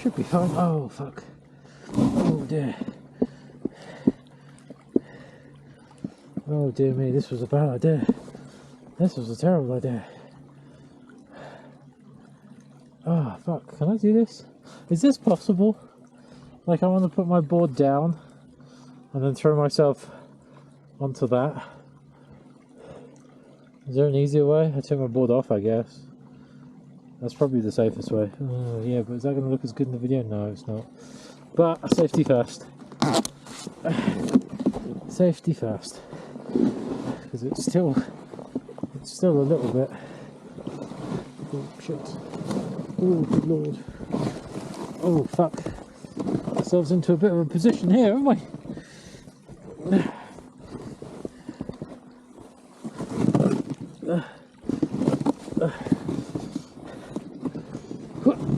should be fine. Oh fuck. Oh dear. Oh dear me, this was a bad idea. This was a terrible idea. Oh fuck, can I do this? Is this possible? Like, I want to put my board down and then throw myself onto that. Is there an easier way? I take my board off, I guess. That's probably the safest way. Oh, yeah, but is that going to look as good in the video? No, it's not. But safety first. Safety first. Because it's still a little bit. Oh shit. Oh good lord. Oh fuck. Ourselves into a bit of a position here, haven't we?